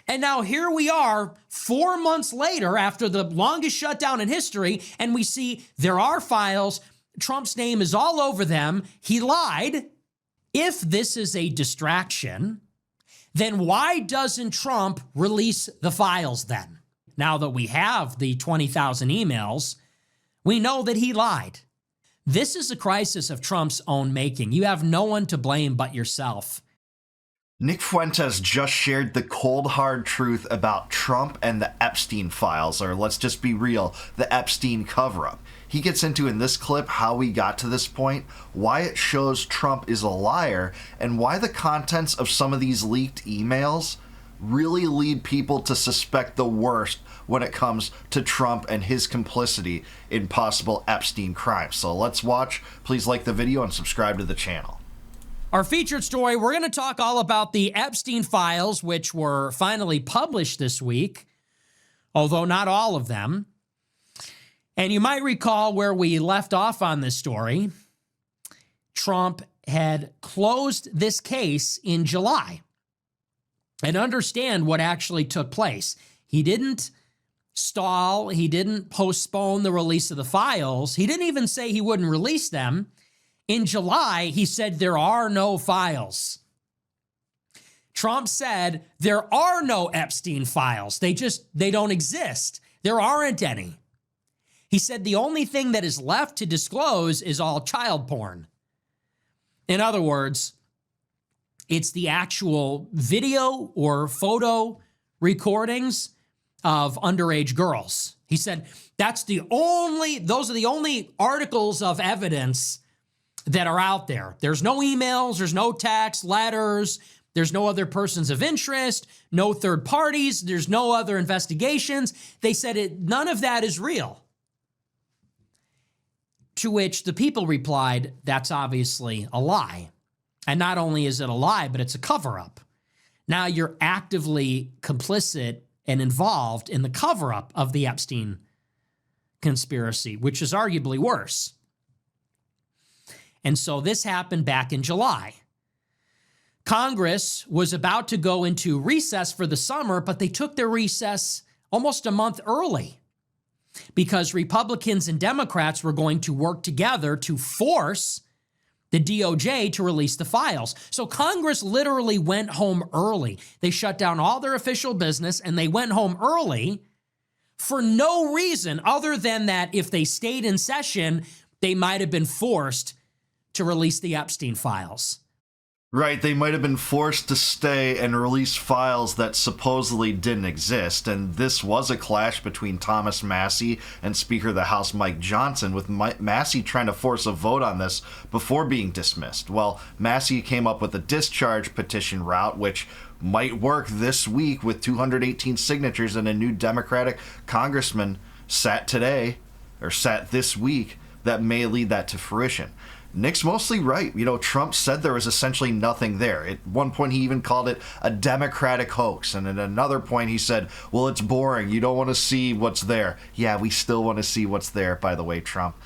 And now here we are 4 months later after the longest shutdown in history, and we see there are files. Trump's name is all over them. He lied. If this is a distraction, then why doesn't Trump release the files then? Now that we have the 20,000 emails, we know that he lied. This is a crisis of Trump's own making. You have no one to blame but yourself. Nick Fuentes just shared the cold, hard truth about Trump and the Epstein Files, or let's just be real, the Epstein cover-up. He gets into in this clip how we got to this point, why it shows Trump is a liar, and why the contents of some of these leaked emails really lead people to suspect the worst when it comes to Trump and his complicity in possible Epstein crimes. So let's watch. Please like the video and subscribe to the channel. Our featured story, we're going to talk all about the Epstein Files, which were finally published this week, although not all of them. And you might recall where we left off on this story. Trump had closed this case in July. And understand what actually took place. He didn't stall. He didn't postpone the release of the files. He didn't even say he wouldn't release them. In July, he said there are no files. Trump said there are no Epstein files. They don't exist. There aren't any. He said the only thing that is left to disclose is all child porn. In other words, it's the actual video or photo recordings of underage girls. He said those are the only articles of evidence that are out there. There's no emails, there's no text, letters, there's no other persons of interest, no third parties, there's no other investigations. They said none of that is real. To which the people replied, that's obviously a lie. And not only is it a lie, but it's a cover-up. Now you're actively complicit and involved in the cover-up of the Epstein conspiracy, which is arguably worse. And so this happened back in July. Congress was about to go into recess for the summer, but they took their recess almost a month early because Republicans and Democrats were going to work together to force the DOJ to release the files. So Congress literally went home early. They shut down all their official business and they went home early for no reason other than that if they stayed in session, they might have been forced to release the Epstein files. Right, they might have been forced to stay and release files that supposedly didn't exist, and this was a clash between Thomas Massie and Speaker of the House Mike Johnson, with Massie trying to force a vote on this before being dismissed. Well, Massie came up with a discharge petition route, which might work this week with 218 signatures, and a new Democratic congressman sat this week that may lead that to fruition. Nick's mostly right. You know, Trump said there was essentially nothing there. At one point, he even called it a Democratic hoax. And at another point, he said, well, it's boring. You don't want to see what's there. Yeah, we still want to see what's there, by the way, Trump.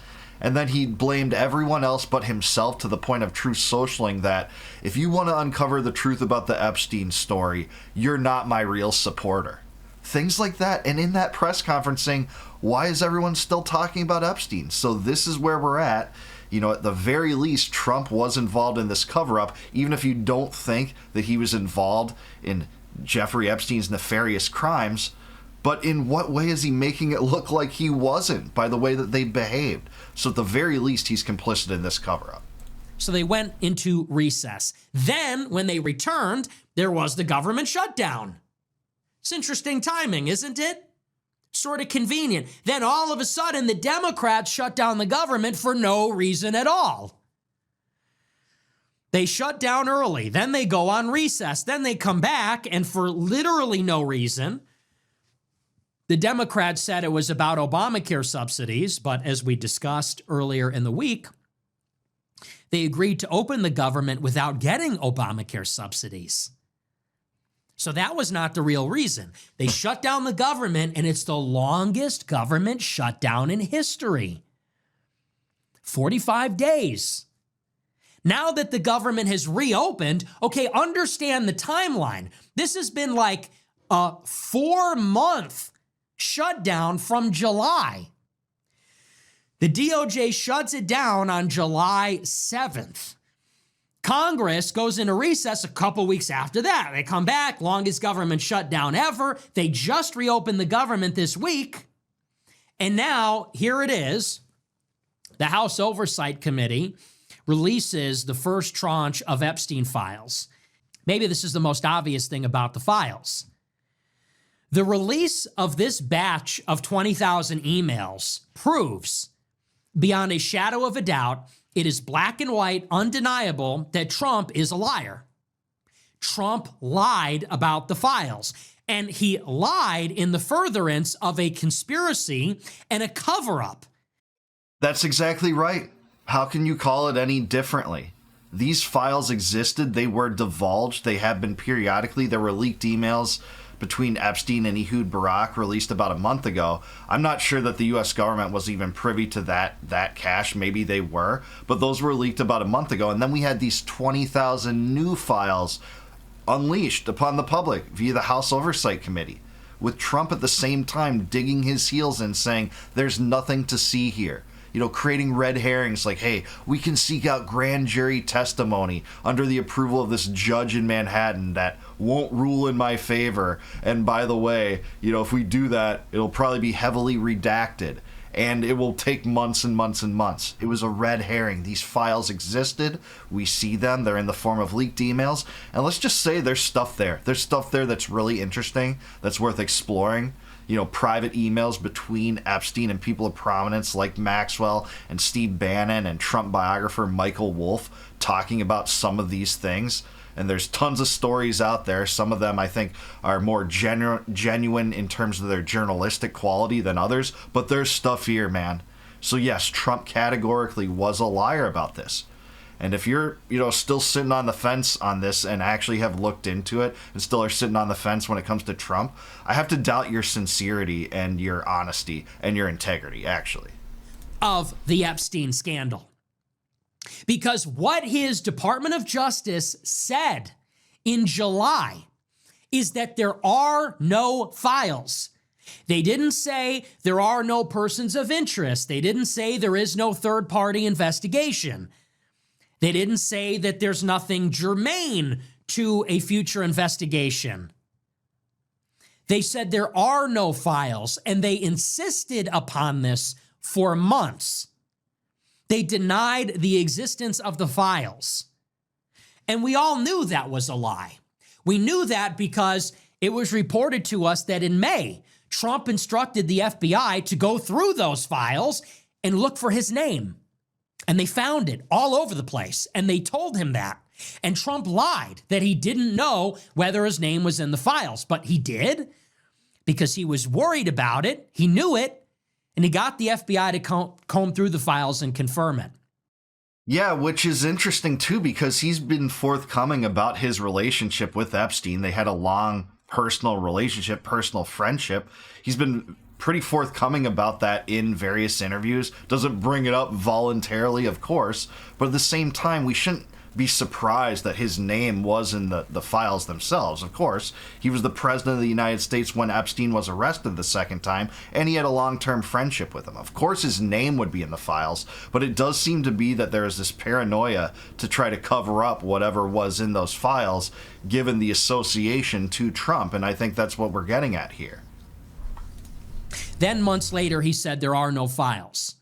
And then he blamed everyone else but himself to the point of Truth Socialing that if you want to uncover the truth about the Epstein story, you're not my real supporter. Things like that. And in that press conference saying, why is everyone still talking about Epstein? So this is where we're at. You know, at the very least, Trump was involved in this cover-up, even if you don't think that he was involved in Jeffrey Epstein's nefarious crimes. But in what way is he making it look like he wasn't by the way that they behaved? So at the very least, he's complicit in this cover-up. So they went into recess. Then, when they returned, there was the government shutdown. It's interesting timing, isn't it? Sort of convenient. Then all of a sudden, the Democrats shut down the government for no reason at all. They shut down early. Then they go on recess. Then they come back, and for literally no reason, the Democrats said it was about Obamacare subsidies, but as we discussed earlier in the week, they agreed to open the government without getting Obamacare subsidies. So that was not the real reason. They shut down the government, and it's the longest government shutdown in history. 45 days. Now that the government has reopened, okay, understand the timeline. This has been like a 4-month shutdown from July. The DOJ shuts it down on July 7th. Congress goes into recess a couple weeks after that. They come back, longest government shutdown ever. They just reopened the government this week. And now, here it is. The House Oversight Committee releases the first tranche of Epstein Files. Maybe this is the most obvious thing about the files. The release of this batch of 20,000 emails proves, beyond a shadow of a doubt, it is black and white, undeniable, that Trump is a liar. Trump lied about the files, and he lied in the furtherance of a conspiracy and a cover-up. That's exactly right. How can you call it any differently? These files existed. They were divulged. They have been periodically. There were leaked emails between Epstein and Ehud Barak released about a month ago. I'm not sure that the U.S. government was even privy to that cache. Maybe they were, but those were leaked about a month ago. And then we had these 20,000 new files unleashed upon the public via the House Oversight Committee, with Trump at the same time digging his heels in, saying there's nothing to see here. You know, creating red herrings like, hey, we can seek out grand jury testimony under the approval of this judge in Manhattan that won't rule in my favor. And by the way, you know, if we do that, it'll probably be heavily redacted and it will take months and months and months. It was a red herring. These files existed. We see them. They're in the form of leaked emails. And let's just say there's stuff there. There's stuff there that's really interesting, that's worth exploring. You know, private emails between Epstein and people of prominence like Maxwell and Steve Bannon and Trump biographer Michael Wolff talking about some of these things. And there's tons of stories out there. Some of them, I think, are more genuine in terms of their journalistic quality than others. But there's stuff here, man. So yes, Trump categorically was a liar about this. And if you're, still sitting on the fence on this and actually have looked into it and still are sitting on the fence when it comes to Trump, I have to doubt your sincerity and your honesty and your integrity, actually. Of the Epstein scandal. Because what his Department of Justice said in July is that there are no files. They didn't say there are no persons of interest. They didn't say there is no third-party investigation. They didn't say that there's nothing germane to a future investigation. They said there are no files, and they insisted upon this for months. They denied the existence of the files. And we all knew that was a lie. We knew that because it was reported to us that in May, Trump instructed the FBI to go through those files and look for his name. And they found it all over the place, and they told him that. And Trump lied that he didn't know whether his name was in the files, but he did because he was worried about it. He knew it, and he got the FBI to comb through the files and confirm it. Yeah, which is interesting, too, because he's been forthcoming about his relationship with Epstein. They had a long personal relationship, personal friendship. He's been pretty forthcoming about that in various interviews. Doesn't bring it up voluntarily, of course, but at the same time, we shouldn't be surprised that his name was in the files themselves. Of course, he was the president of the United States when Epstein was arrested the second time, and he had a long-term friendship with him. Of course, his name would be in the files, but it does seem to be that there is this paranoia to try to cover up whatever was in those files, given the association to Trump, and I think that's what we're getting at here. Then months later, he said there are no files.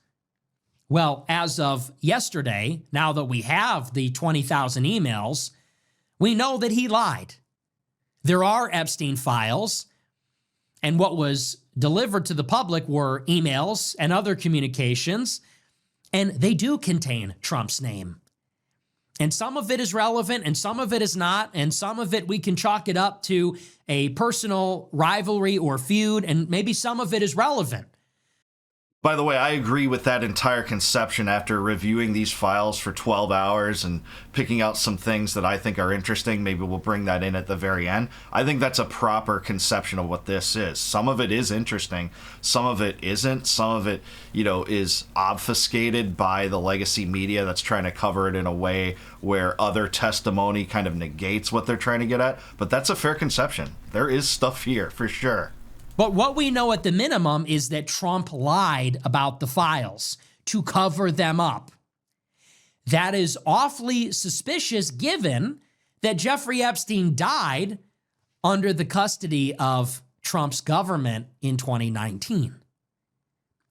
Well, as of yesterday, now that we have the 20,000 emails, we know that he lied. There are Epstein files, and what was delivered to the public were emails and other communications, and they do contain Trump's name. And some of it is relevant, and some of it is not, and some of it we can chalk it up to a personal rivalry or feud, and maybe some of it is relevant. By the way, I agree with that entire conception after reviewing these files for 12 hours and picking out some things that I think are interesting. Maybe we'll bring that in at the very end. I think that's a proper conception of what this is. Some of it is interesting. Some of it isn't. Some of it, is obfuscated by the legacy media that's trying to cover it in a way where other testimony kind of negates what they're trying to get at. But that's a fair conception. There is stuff here for sure. But what we know at the minimum is that Trump lied about the files to cover them up. That is awfully suspicious given that Jeffrey Epstein died under the custody of Trump's government in 2019.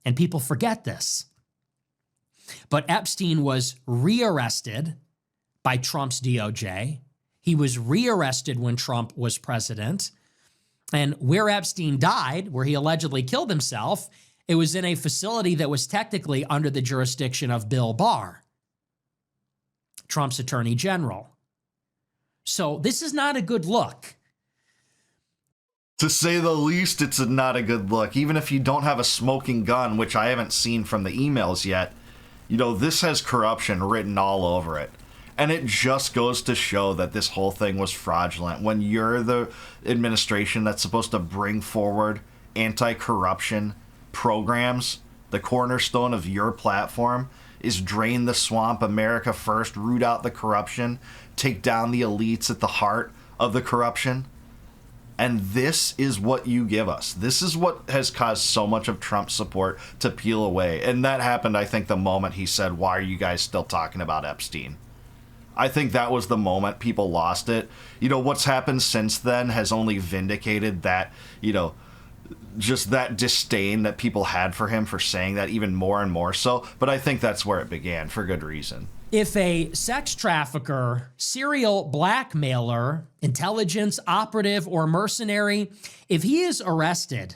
And people forget this. But Epstein was rearrested by Trump's DOJ. He was rearrested when Trump was president. And where Epstein died, where he allegedly killed himself, it was in a facility that was technically under the jurisdiction of Bill Barr, Trump's attorney general. So this is not a good look. To say the least, it's not a good look. Even if you don't have a smoking gun, which I haven't seen from the emails yet, this has corruption written all over it. And it just goes to show that this whole thing was fraudulent. When you're the administration that's supposed to bring forward anti-corruption programs, the cornerstone of your platform is drain the swamp, America first, root out the corruption, take down the elites at the heart of the corruption. And this is what you give us. This is what has caused so much of Trump's support to peel away. And that happened, I think, the moment he said, "Why are you guys still talking about Epstein?" I think that was the moment people lost it. What's happened since then has only vindicated that, just that disdain that people had for him for saying that even more and more so. But I think that's where it began for good reason. If a sex trafficker, serial blackmailer, intelligence operative, or mercenary, if he is arrested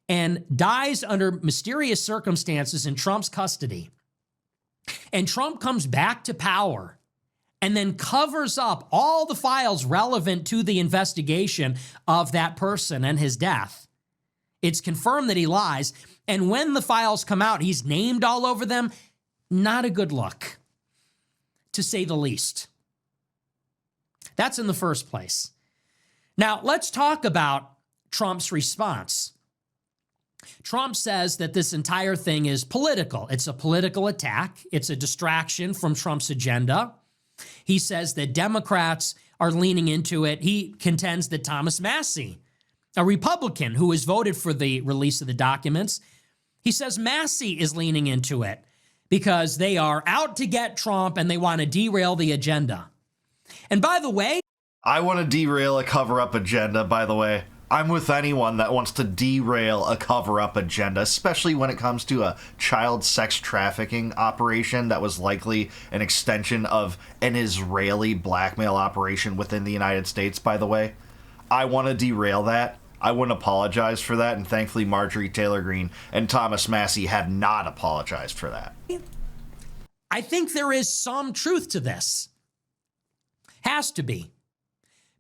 and dies under mysterious circumstances in Trump's custody, and Trump comes back to power, and then covers up all the files relevant to the investigation of that person and his death, it's confirmed that he lies. And when the files come out, he's named all over them. Not a good look, to say the least. That's in the first place. Now, let's talk about Trump's response. Trump says that this entire thing is political. It's a political attack. It's a distraction from Trump's agenda. He says that Democrats are leaning into it. He contends that Thomas Massie, a Republican who has voted for the release of the documents, he says Massie is leaning into it because they are out to get Trump and they want to derail the agenda. And by the way, I want to derail a cover-up agenda, by the way. I'm with anyone that wants to derail a cover-up agenda, especially when it comes to a child sex trafficking operation that was likely an extension of an Israeli blackmail operation within the United States, by the way. I want to derail that. I wouldn't apologize for that, and thankfully Marjorie Taylor Greene and Thomas Massie have not apologized for that. I think there is some truth to this. Has to be.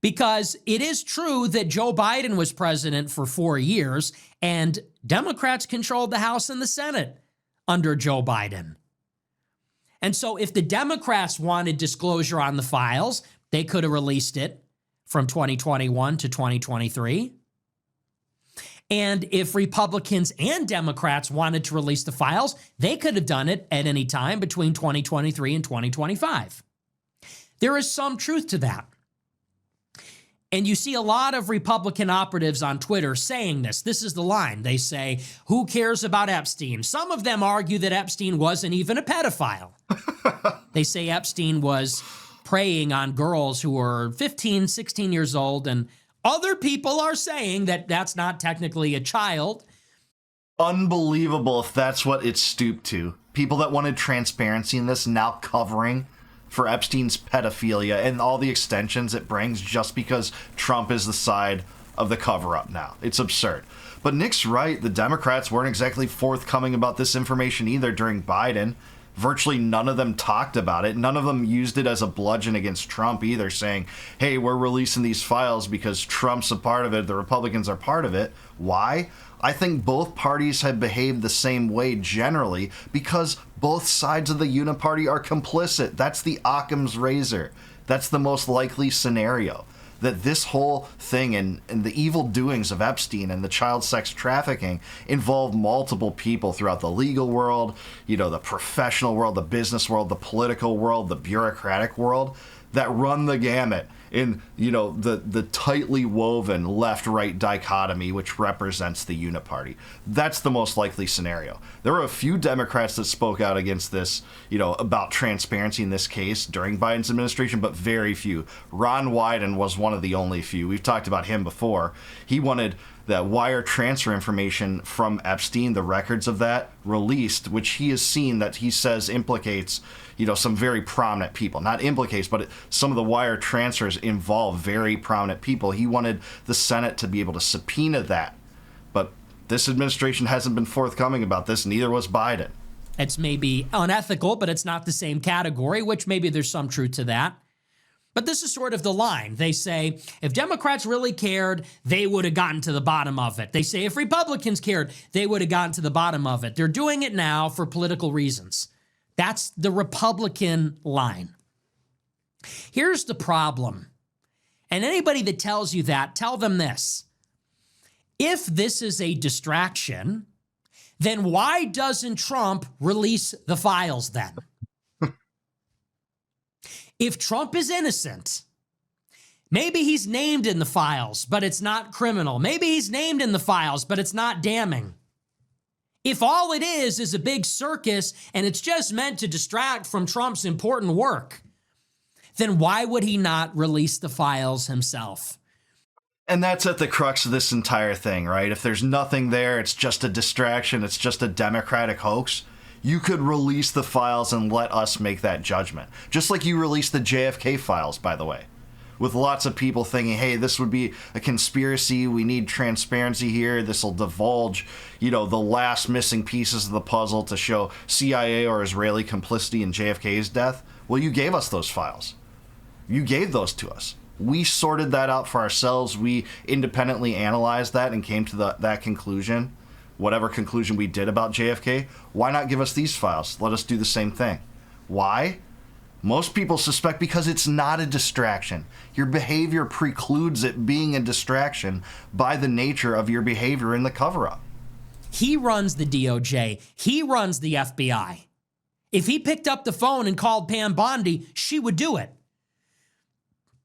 Because it is true that Joe Biden was president for 4 years and Democrats controlled the House and the Senate under Joe Biden. And so if the Democrats wanted disclosure on the files, they could have released it from 2021 to 2023. And if Republicans and Democrats wanted to release the files, they could have done it at any time between 2023 and 2025. There is some truth to that. And you see a lot of Republican operatives on Twitter saying this. This is the line. They say, who cares about Epstein? Some of them argue that Epstein wasn't even a pedophile. They say Epstein was preying on girls who were 15, 16 years old, and other people are saying that that's not technically a child. Unbelievable if that's what it stooped to. People that wanted transparency in this now covering for Epstein's pedophilia and all the extensions it brings just because Trump is the side of the cover-up now. It's absurd. But Nick's right. The Democrats weren't exactly forthcoming about this information either during Biden. Virtually none of them talked about it. None of them used it as a bludgeon against Trump either, saying, hey, we're releasing these files because Trump's a part of it, the Republicans are part of it. Why? I think both parties have behaved the same way generally because both sides of the uniparty are complicit. That's the Occam's razor. That's the most likely scenario. That this whole thing and the evil doings of Epstein and the child sex trafficking involve multiple people throughout the legal world, the professional world, the business world, the political world, the bureaucratic world, that run the gamut in, the tightly woven left-right dichotomy which represents the uniparty. That's the most likely scenario. There were a few Democrats that spoke out against this, about transparency in this case during Biden's administration, but very few. Ron Wyden was one of the only few. We've talked about him before. He wanted that wire transfer information from Epstein, the records of that, released, which he has seen that he says implicates, some very prominent people. Not implicates, but some of the wire transfers involve very prominent people. He wanted the Senate to be able to subpoena that. But this administration hasn't been forthcoming about this, neither was Biden. It's maybe unethical, but it's not the same category, which maybe there's some truth to that. But this is sort of the line. They say, if Democrats really cared, they would have gotten to the bottom of it. They say, if Republicans cared, they would have gotten to the bottom of it. They're doing it now for political reasons. That's the Republican line. Here's the problem. And anybody that tells you that, tell them this. If this is a distraction, then why doesn't Trump release the files then? If Trump is innocent, maybe he's named in the files, but it's not criminal. Maybe he's named in the files, but it's not damning. If all it is a big circus and it's just meant to distract from Trump's important work, then why would he not release the files himself? And that's at the crux of this entire thing, right? If there's nothing there, it's just a distraction, it's just a Democratic hoax. You could release the files and let us make that judgment. Just like you released the JFK files, by the way. With lots of people thinking, hey, this would be a conspiracy, we need transparency here, this will divulge, the last missing pieces of the puzzle to show CIA or Israeli complicity in JFK's death. Well, you gave us those files. You gave those to us. We sorted that out for ourselves. We independently analyzed that and came to that conclusion. Whatever conclusion we did about JFK, why not give us these files? Let us do the same thing. Why? Most people suspect because it's not a distraction. Your behavior precludes it being a distraction by the nature of your behavior in the cover-up. He runs the DOJ. He runs the FBI. If he picked up the phone and called Pam Bondi, she would do it.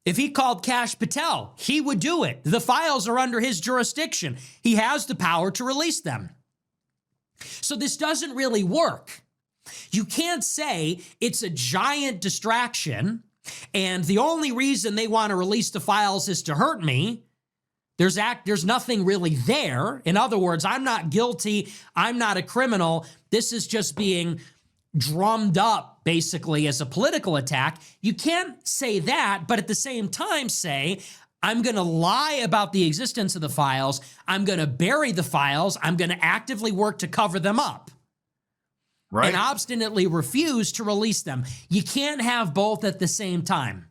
If he called Kash Patel, he would do it. The files are under his jurisdiction. He has the power to release them. So this doesn't really work. You can't say it's a giant distraction and the only reason they want to release the files is to hurt me. There's nothing really there. In other words, I'm not guilty. I'm not a criminal. This is just being drummed up basically as a political attack. You can't say that, but at the same time say, I'm going to lie about the existence of the files. I'm going to bury the files. I'm going to actively work to cover them up. Right. And obstinately refuse to release them. You can't have both at the same time.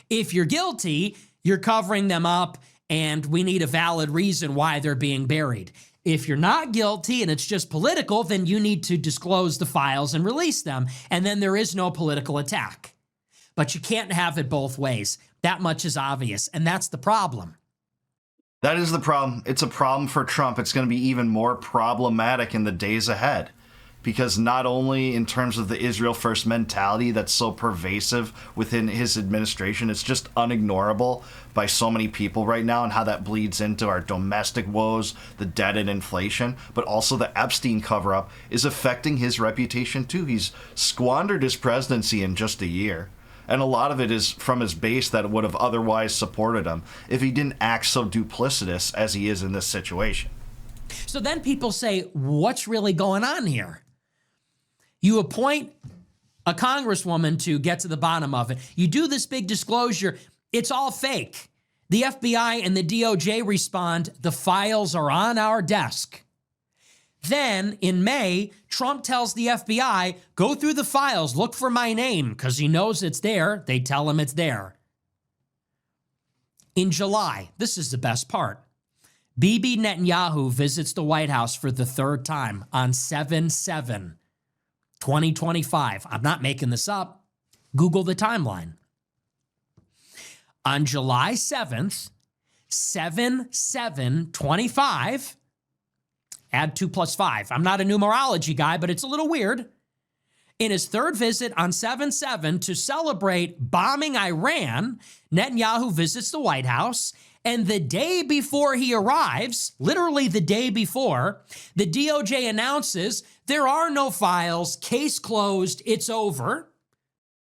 If you're guilty, you're covering them up and we need a valid reason why they're being buried. If you're not guilty and it's just political, then you need to disclose the files and release them, and then there is no political attack. But you can't have it both ways. That much is obvious, and that's the problem. That is the problem. It's a problem for Trump. It's going to be even more problematic in the days ahead. Because not only in terms of the Israel first mentality that's so pervasive within his administration, it's just unignorable by so many people right now and how that bleeds into our domestic woes, the debt and inflation, but also the Epstein cover-up is affecting his reputation too. He's squandered his presidency in just a year. And a lot of it is from his base that would have otherwise supported him if he didn't act so duplicitous as he is in this situation. So then people say, what's really going on here? You appoint a congresswoman to get to the bottom of it. You do this big disclosure. It's all fake. The FBI and the DOJ respond, the files are on our desk. Then in May, Trump tells the FBI, go through the files, look for my name, because he knows it's there. They tell him it's there. In July, this is the best part, Bibi Netanyahu visits the White House for the third time on 7/7/2025. I'm not making this up. Google the timeline. On July 7th, 7/7/25, add 2 + 5. I'm not a numerology guy, but it's a little weird. In his third visit on 7/7 to celebrate bombing Iran, Netanyahu visits the White House, and the day before he arrives, literally the day before, the DOJ announces there are no files, case closed, it's over.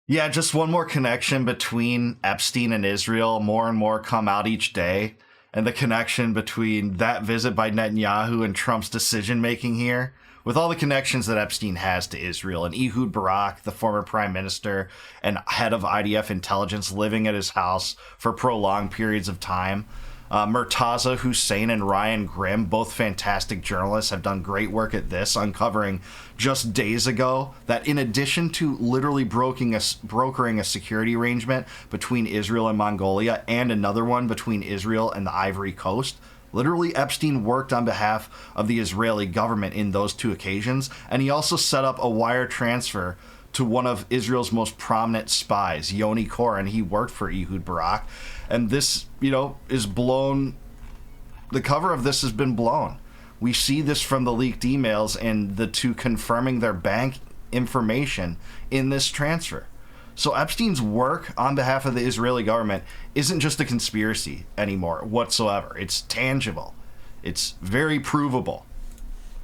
Yeah, just one more connection between Epstein and Israel. More and more come out each day. And the connection between that visit by Netanyahu and Trump's decision-making here, with all the connections that Epstein has to Israel, and Ehud Barak, the former prime minister and head of IDF intelligence, living at his house for prolonged periods of time. Murtaza Hussein and Ryan Grimm, both fantastic journalists, have done great work at this, uncovering just days ago that in addition to literally brokering a security arrangement between Israel and Mongolia and another one between Israel and the Ivory Coast, literally Epstein worked on behalf of the Israeli government in those two occasions, and he also set up a wire transfer to one of Israel's most prominent spies, Yoni Koren. He worked for Ehud Barak. And this, is blown. The cover of this has been blown. We see this from the leaked emails and the two confirming their bank information in this transfer. So Epstein's work on behalf of the Israeli government isn't just a conspiracy anymore whatsoever. It's tangible. It's very provable.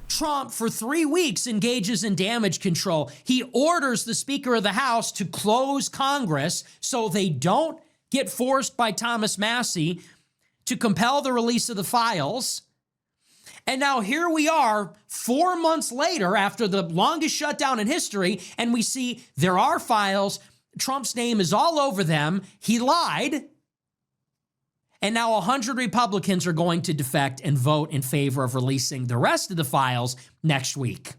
Trump, for 3 weeks, engages in damage control. He orders the Speaker of the House to close Congress so they don't get forced by Thomas Massie to compel the release of the files. And now here we are 4 months later after the longest shutdown in history, and we see there are files. Trump's name is all over them. He lied. And now 100 Republicans are going to defect and vote in favor of releasing the rest of the files next week.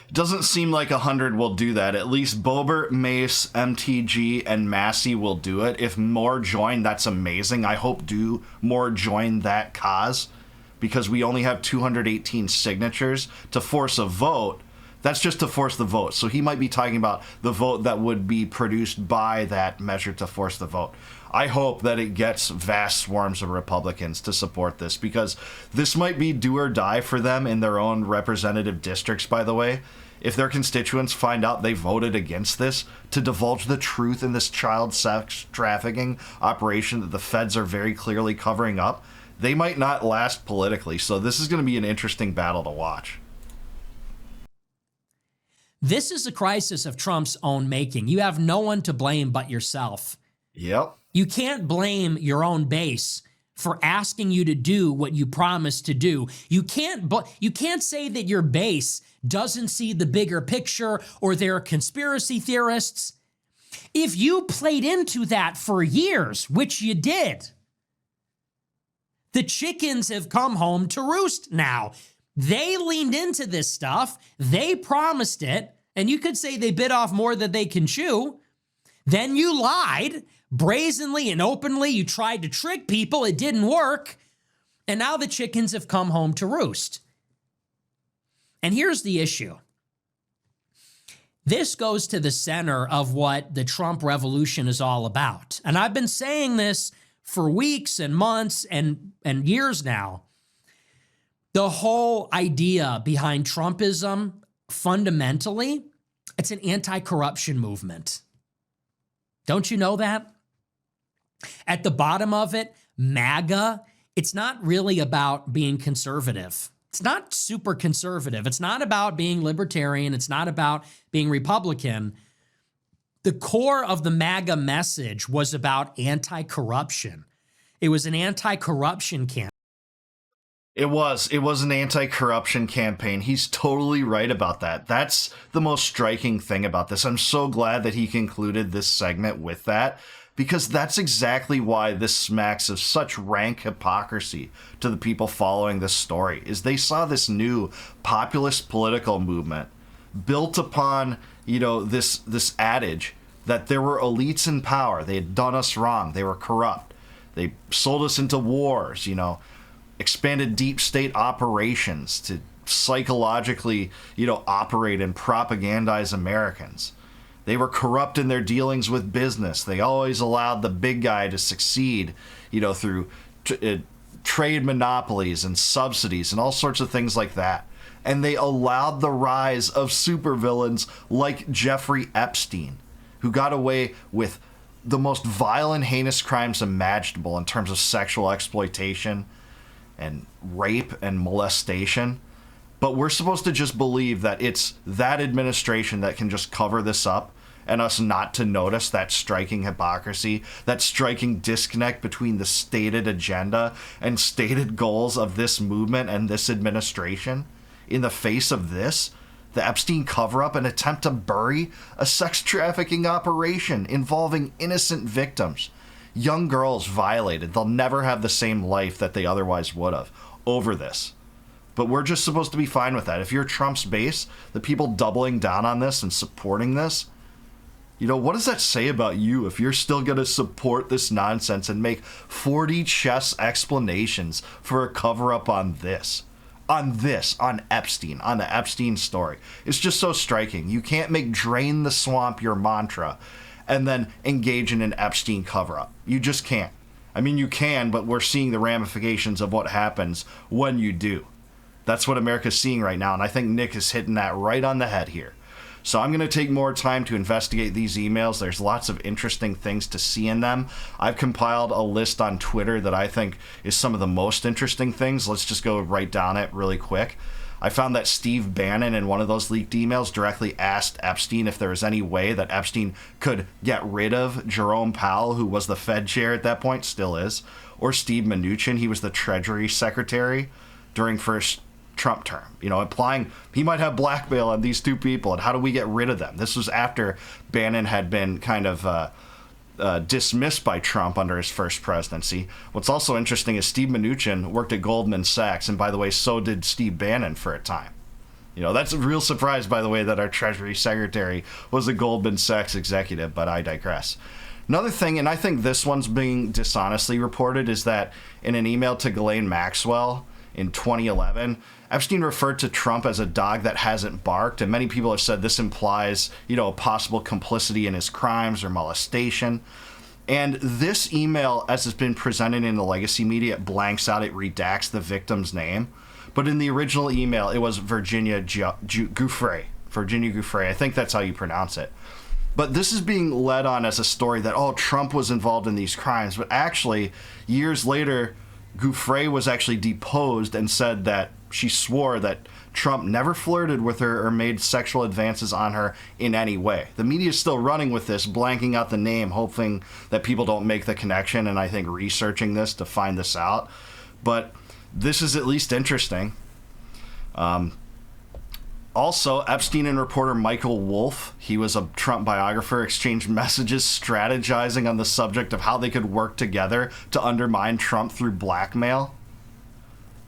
It doesn't seem like 100 will do that. At least Boebert, Mace, MTG, and Massey will do it. If more join, that's amazing. I hope more join that cause, because we only have 218 signatures to force a vote. That's just to force the vote. So he might be talking about the vote that would be produced by that measure to force the vote. I hope that it gets vast swarms of Republicans to support this, because this might be do or die for them in their own representative districts, by the way. If their constituents find out they voted against this, to divulge the truth in this child sex trafficking operation that the feds are very clearly covering up, they might not last politically. So this is going to be an interesting battle to watch. This is a crisis of Trump's own making. You have no one to blame but yourself. Yep. You can't blame your own base for asking you to do what you promised to do. You can't say that your base doesn't see the bigger picture or they're conspiracy theorists. If you played into that for years, which you did, the chickens have come home to roost now. They leaned into this stuff. They promised it. And you could say they bit off more than they can chew. Then you lied brazenly and openly. You tried to trick people. It didn't work. And now the chickens have come home to roost. And here's the issue. This goes to the center of what the Trump revolution is all about. And I've been saying this for weeks and months and years now. The whole idea behind Trumpism, fundamentally, it's an anti-corruption movement. Don't you know that? At the bottom of it, MAGA, it's not really about being conservative. It's not super conservative. It's not about being libertarian. It's not about being Republican. The core of the MAGA message was about anti-corruption. It was an anti-corruption campaign. It was an anti-corruption campaign. He's totally right about that. That's the most striking thing about this. I'm so glad that he concluded this segment with that, Because that's exactly why this smacks of such rank hypocrisy to the people following this story, is they saw this new populist political movement built upon, this adage that there were elites in power. They had done us wrong. They were corrupt. They sold us into wars, expanded deep state operations to psychologically, operate and propagandize Americans. They were corrupt in their dealings with business. They always allowed the big guy to succeed, through trade monopolies and subsidies and all sorts of things like that. And they allowed the rise of supervillains like Jeffrey Epstein, who got away with the most violent, heinous crimes imaginable in terms of sexual exploitation and rape and molestation. But we're supposed to just believe that it's that administration that can just cover this up and us not to notice that striking hypocrisy, that striking disconnect between the stated agenda and stated goals of this movement and this administration in the face of this, the Epstein cover-up, an attempt to bury a sex trafficking operation involving innocent victims. Young girls violated. They'll never have the same life that they otherwise would have over this. But we're just supposed to be fine with that. If you're Trump's base, the people doubling down on this and supporting this, what does that say about you if you're still going to support this nonsense and make 40 chess explanations for a cover-up on this? On Epstein, on the Epstein story. It's just so striking. You can't make drain the swamp your mantra and then engage in an Epstein cover-up. You just can't. I mean, you can, but we're seeing the ramifications of what happens when you do. That's what America's seeing right now, and I think Nick is hitting that right on the head here. So I'm going to take more time to investigate these emails. There's lots of interesting things to see in them. I've compiled a list on Twitter that I think is some of the most interesting things. Let's just go right down it really quick. I found that Steve Bannon in one of those leaked emails directly asked Epstein if there was any way that Epstein could get rid of Jerome Powell, who was the Fed chair at that point, still is, or Steve Mnuchin, he was the Treasury Secretary during first Trump term, implying he might have blackmail on these two people, and how do we get rid of them? This was after Bannon had been kind of dismissed by Trump under his first presidency. What's also interesting is Steve Mnuchin worked at Goldman Sachs, and by the way, so did Steve Bannon for a time. That's a real surprise, by the way, that our Treasury Secretary was a Goldman Sachs executive, but I digress. Another thing, and I think this one's being dishonestly reported, is that in an email to Ghislaine Maxwell in 2011, Epstein referred to Trump as a dog that hasn't barked, and many people have said this implies, a possible complicity in his crimes or molestation. And this email, as it's been presented in the legacy media, it blanks out, it redacts the victim's name. But in the original email, it was Virginia Giuffre. Virginia Giuffre, I think that's how you pronounce it. But this is being led on as a story that, Trump was involved in these crimes. But actually, years later, Giuffre was actually deposed and said that she swore that Trump never flirted with her or made sexual advances on her in any way. The media is still running with this, blanking out the name, hoping that people don't make the connection, and I think researching this to find this out. But this is at least interesting. Also, Epstein and reporter Michael Wolff, he was a Trump biographer, exchanged messages strategizing on the subject of how they could work together to undermine Trump through blackmail.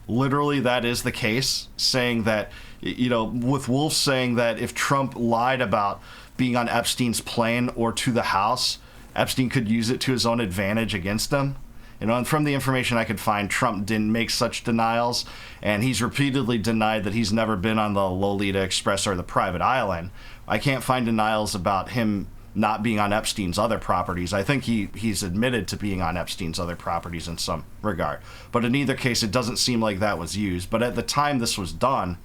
Literally, that is the case, saying that, with Wolff saying that if Trump lied about being on Epstein's plane or to the house, Epstein could use it to his own advantage against him. And from the information I could find, Trump didn't make such denials, and he's repeatedly denied that he's never been on the Lolita Express or the private island. I can't find denials about him not being on Epstein's other properties. I think he's admitted to being on Epstein's other properties in some regard. But in either case, it doesn't seem like that was used. But at the time this was done,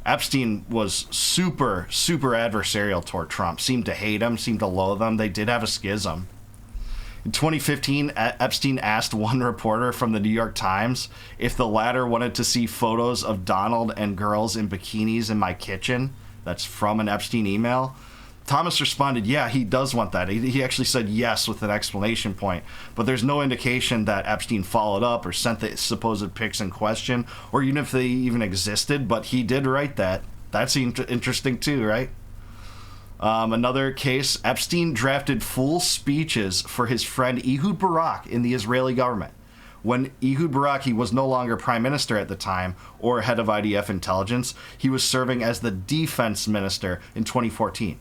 Epstein was super, super adversarial toward Trump, seemed to hate him, seemed to loathe him. They did have a schism. In 2015, Epstein asked one reporter from the New York Times if the latter wanted to see photos of Donald and girls in bikinis in my kitchen. That's from an Epstein email. Thomas responded, yeah, he does want that. He actually said yes with an exclamation point. But there's no indication that Epstein followed up or sent the supposed pics in question, or even if they even existed. But he did write that. That seemed interesting too, right? Another case, Epstein drafted full speeches for his friend Ehud Barak in the Israeli government. When Ehud Barak, he was no longer prime minister at the time or head of IDF intelligence, he was serving as the defense minister in 2014.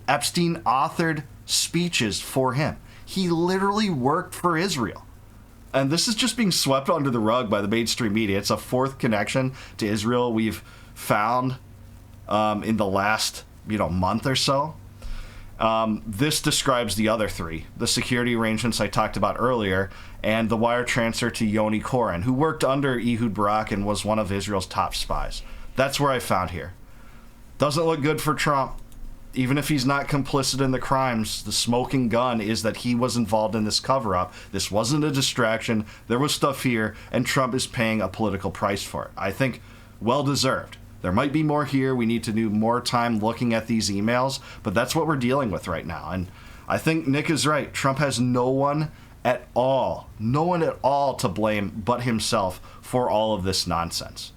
Epstein authored speeches for him. He literally worked for Israel. And this is just being swept under the rug by the mainstream media. It's a fourth connection to Israel we've found in the last month or so. This describes the other three, the security arrangements I talked about earlier, and the wire transfer to Yoni Koren, who worked under Ehud Barak and was one of Israel's top spies. That's where I found here. Doesn't look good for Trump. Even if he's not complicit in the crimes, the smoking gun is that he was involved in this cover-up. This wasn't a distraction. There was stuff here, and Trump is paying a political price for it. I think well-deserved. There might be more here. We need to do more time looking at these emails, but that's what we're dealing with right now. And I think Nick is right. Trump has no one at all to blame but himself for all of this nonsense.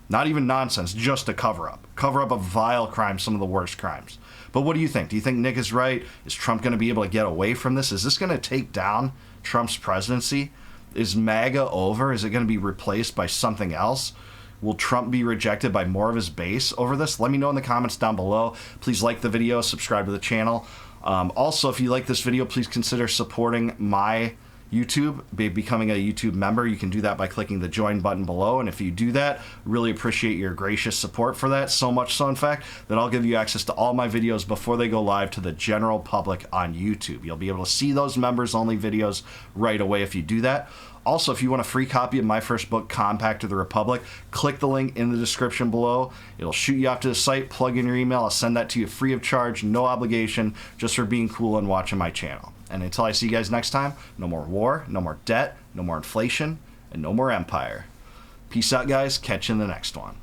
Not even nonsense, just a cover-up. Cover-up of vile crimes, some of the worst crimes. But what do you think? Do you think Nick is right? Is Trump going to be able to get away from this? Is this going to take down Trump's presidency? Is MAGA over? Is it going to be replaced by something else? Will Trump be rejected by more of his base over this? Let me know in the comments down below. Please like the video, subscribe to the channel. Also, if you like this video, please consider supporting my YouTube, becoming a YouTube member. You can do that by clicking the join button below, and if you do that, really appreciate your gracious support for that, so much so in fact that I'll give you access to all my videos before they go live to the general public on YouTube. You'll be able to see those members only videos right away if you do that. Also, if you want a free copy of my first book, Compact of the Republic, click the link in the description below. It'll shoot you off to the site, plug in your email, I'll send that to you free of charge, no obligation, just for being cool and watching my channel. And until I see you guys next time, no more war, no more debt, no more inflation, and no more empire. Peace out, guys. Catch you in the next one.